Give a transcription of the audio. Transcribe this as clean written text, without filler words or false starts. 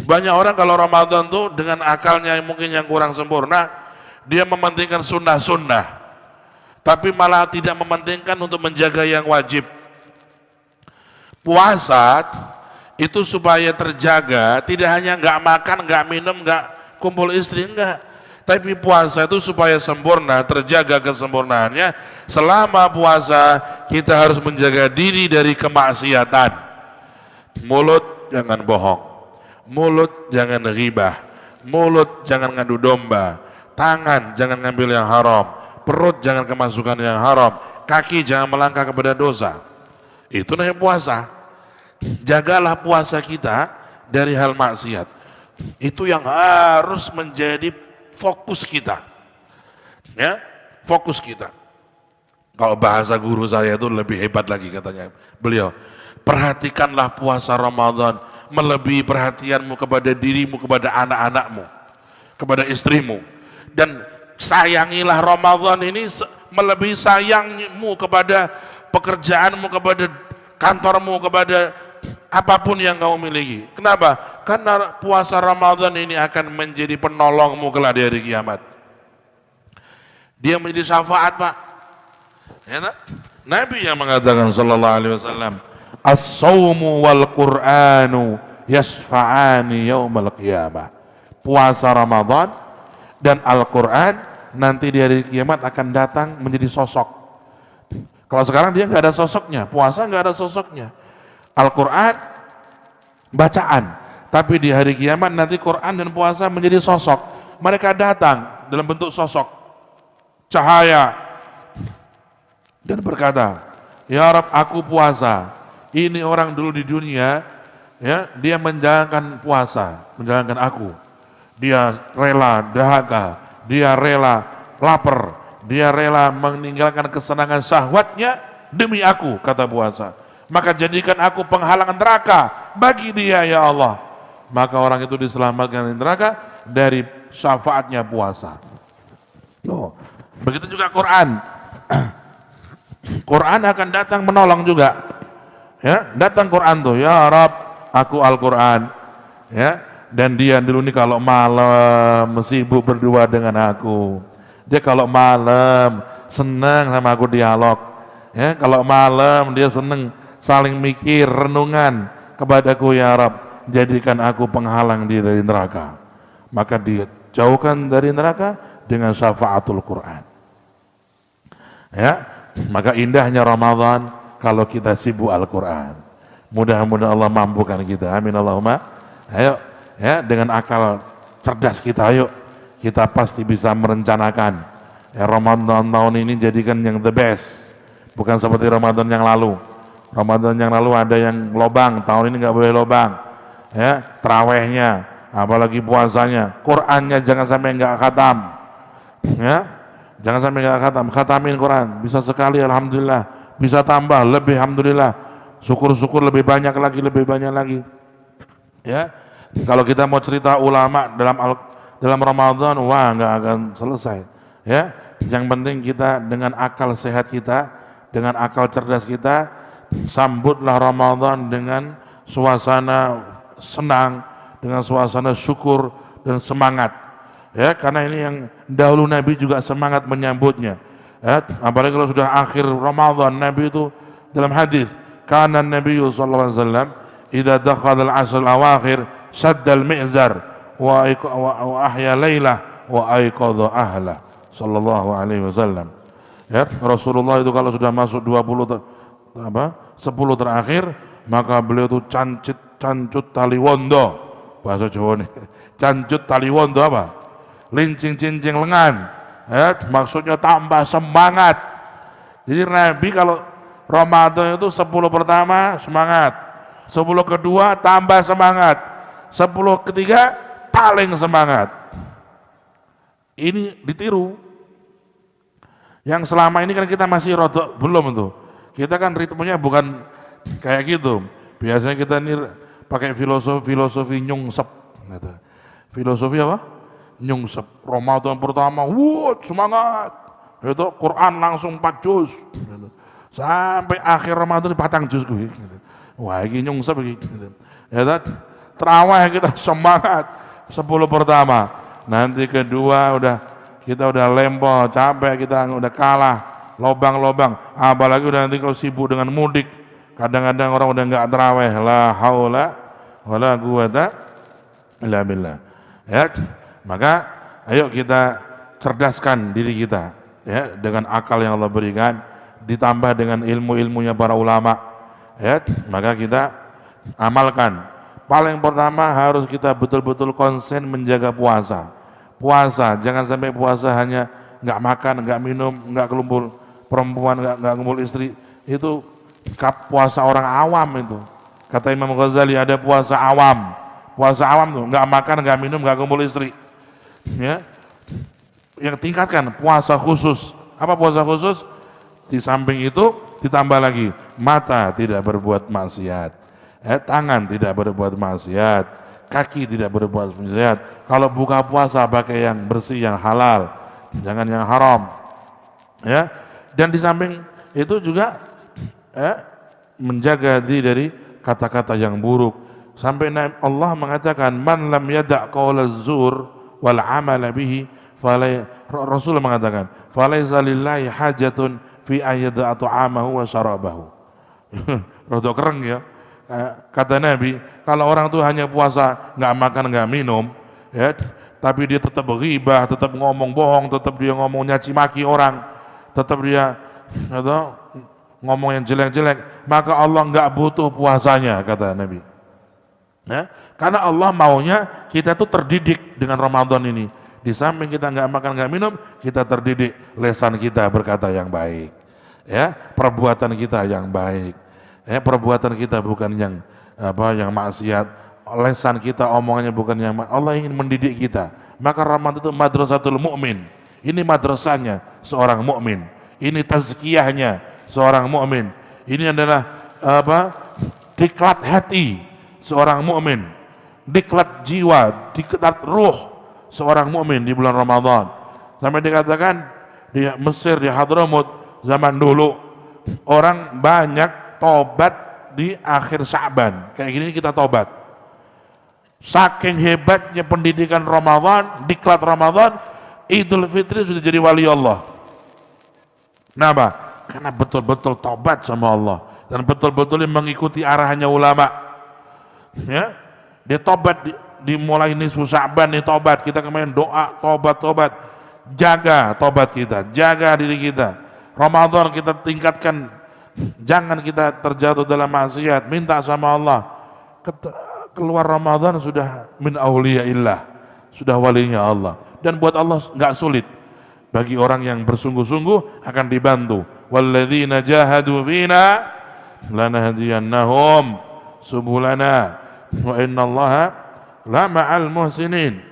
Banyak orang kalau Ramadan tuh dengan akalnya yang mungkin yang kurang sempurna, dia mementingkan sunnah-sunnah, tapi malah tidak mementingkan untuk menjaga yang wajib. Puasa itu supaya terjaga, tidak hanya nggak makan, nggak minum, nggak kumpul istri, enggak. Tapi puasa itu supaya sempurna, terjaga kesempurnaannya. Selama puasa kita harus menjaga diri dari kemaksiatan. Mulut jangan bohong, mulut jangan ghibah, mulut jangan ngadu domba, tangan jangan ngambil yang haram, perut jangan kemasukan yang haram, kaki jangan melangkah kepada dosa. Itu namanya puasa. Jagalah puasa kita dari hal maksiat. Itu yang harus menjadi fokus kita. Ya, fokus kita. Kalau bahasa guru saya itu lebih hebat lagi katanya. Beliau, perhatikanlah puasa Ramadan melebihi perhatianmu kepada dirimu, kepada anak-anakmu, kepada istrimu. Dan sayangilah Ramadan ini melebihi sayangmu kepada pekerjaanmu, kepada kantormu, kepada apapun yang kau miliki. Kenapa? Karena puasa Ramadan ini akan menjadi penolongmu kelak di hari kiamat. Dia menjadi syafaat, Pak. Ya, Nabi yang mengatakan sallallahu alaihi wasallam, as-saumu wal Qur'anu yasfa'ani yaumal qiyamah. Puasa Ramadan dan Al-Qur'an nanti di hari kiamat akan datang menjadi sosok. Kalau sekarang dia nggak ada sosoknya, puasa nggak ada sosoknya. Al-Quran bacaan, tapi di hari kiamat nanti Quran dan puasa menjadi sosok. Mereka datang dalam bentuk sosok, cahaya, dan berkata, ya Rabb, aku puasa. Ini orang dulu di dunia, ya, dia menjalankan puasa, menjalankan aku. Dia rela dahaga, dia rela lapar, dia rela meninggalkan kesenangan syahwatnya demi aku, kata puasa. Maka jadikan aku penghalang neraka bagi dia ya Allah. Maka orang itu diselamatkan dari neraka dari syafaatnya puasa. Oh, begitu juga Quran. Quran akan datang menolong juga. Ya, datang Quran tuh, ya Rabb, aku Al-Quran. Ya, dan dia dulu nih kalau malam sibuk berdua dengan aku. Dia kalau malam senang sama aku dialog. Ya, kalau malam dia senang saling mikir, renungan kepadaku ya Rabb, jadikan aku penghalang dia dari neraka. Maka dia jauhkan dari neraka dengan syafaatul Quran. Ya, maka indahnya Ramadan kalau kita sibuk Al-Quran. Mudah-mudahan Allah mampukan kita. Amin Allahumma. Ayo, ya, dengan akal cerdas kita, ayo kita pasti bisa merencanakan. Ya, Ramadan tahun ini jadikan yang the best, bukan seperti Ramadan yang lalu. Ramadan yang lalu ada yang lobang, tahun ini nggak boleh lobang. Ya, terawihnya, apalagi puasanya, Qurannya jangan sampai nggak khatam. Ya, jangan sampai nggak khatam. Khatamin Quran, bisa sekali alhamdulillah, bisa tambah lebih alhamdulillah. Syukur-syukur lebih banyak lagi, lebih banyak lagi. Ya, kalau kita mau cerita ulama dalam Ramadan, wah nggak akan selesai. Ya, yang penting kita dengan akal sehat kita, dengan akal cerdas kita, sambutlah Ramadan dengan suasana senang, dengan suasana syukur dan semangat. Ya, karena ini yang dahulu Nabi juga semangat menyambutnya. Ya, apalagi kalau sudah akhir Ramadan, Nabi itu dalam hadis, kana Nabi sallallahu alaihi wasallam idza dakhala al-'ashr al-awakhir shadda al-mi'zar wa ahya lailah wa ayqadha ahla sallallahu alaihi wasallam. Ya, Rasulullah itu kalau sudah masuk 10 terakhir, maka beliau itu cancut tali wondo, bahasa Jawa nih. Cancut tali wondo apa? Lincing cincing lengan. Ya, maksudnya tambah semangat. Jadi Nabi kalau Ramadan itu 10 pertama semangat, 10 kedua tambah semangat, 10 ketiga paling semangat. Ini ditiru. Yang selama ini kan kita masih rodok belum tuh. Kita kan ritmenya bukan kayak gitu. Biasanya kita ini pakai filosofi nyungsep. Filosofi apa? Nyungsep. Ramadan pertama, semangat. Itu Quran langsung 4 juz. Sampai akhir Ramadan 4 juz. Wah, ini nyungsep gitu. Ya, Terawih kita semangat 10 pertama. Nanti kedua kita udah lempol, capek, kita udah kalah, lobang-lobang. Apalagi udah nanti kau sibuk dengan mudik. Kadang-kadang orang udah enggak terawih. La haula wala quwata illa billah. Ya, maka ayo kita cerdaskan diri kita ya dengan akal yang Allah berikan, ditambah dengan ilmu-ilmunya para ulama. Ya, maka kita amalkan. Paling pertama harus kita betul-betul konsen menjaga puasa. Puasa, jangan sampai puasa hanya nggak makan, nggak minum, nggak kelumpul perempuan, nggak kumpul istri. Itu puasa orang awam itu. Kata Imam Ghazali ada puasa awam. Puasa awam tuh nggak makan, nggak minum, nggak kumpul istri. Ya, yang tingkatkan puasa khusus. Apa puasa khusus? Di samping itu ditambah lagi mata tidak berbuat maksiat. Tangan tidak berbuat maksiat, kaki tidak berbuat maksiat. Kalau buka puasa pakai yang bersih, yang halal, jangan yang haram. Ya, dan di samping itu juga menjaga diri dari kata-kata yang buruk. Sampai Allah mengatakan, man lam yada' qaula zur wal amala bihi, Rasul mengatakan, falaisa lillahi hajatun fi ayyada ta'amahu wa syarabahu. Rodok keren ya. Kata Nabi, kalau orang tuh hanya puasa, nggak makan, nggak minum, ya, tapi dia tetap ghibah, tetap ngomong bohong, tetap dia ngomong nyaci maki orang, tetap dia ngomong yang jelek-jelek, maka Allah nggak butuh puasanya, kata Nabi. Ya, karena Allah maunya kita tuh terdidik dengan Ramadan ini. Di samping kita nggak makan, nggak minum, kita terdidik, lesan kita berkata yang baik, ya, perbuatan kita yang baik. Perbuatan kita bukan yang maksiat, lesan kita omongannya bukan yang Allah ingin mendidik kita. Maka Ramadan itu madrasatul mukmin. Ini madrasahnya seorang mukmin. Ini tazkiyahnya seorang mukmin. Ini adalah diklat hati seorang mukmin, diklat jiwa, diklat ruh seorang mukmin di bulan Ramadan. Sampai dikatakan di Mesir, di Hadramut zaman dulu orang banyak tobat di akhir Sya'ban. Kayak gini kita tobat. Saking hebatnya pendidikan Ramadan, diklat Ramadan, Idul Fitri sudah jadi wali Allah. Kenapa? Karena betul-betul tobat sama Allah dan betul-betul mengikuti arahannya ulama. Ya, dia tobat dimulai nisfu Sya'ban nih tobat. Kita kemarin doa tobat. Jaga tobat kita, jaga diri kita. Ramadan kita tingkatkan. Jangan kita terjatuh dalam maksiat, minta sama Allah. Keluar Ramadan sudah min auliyaillah, sudah walinya Allah. Dan buat Allah nggak sulit. Bagi orang yang bersungguh-sungguh akan dibantu. Walladzina jahadu fina lanahdiyannahum subulana wa innallaha la ma'al muhsinin.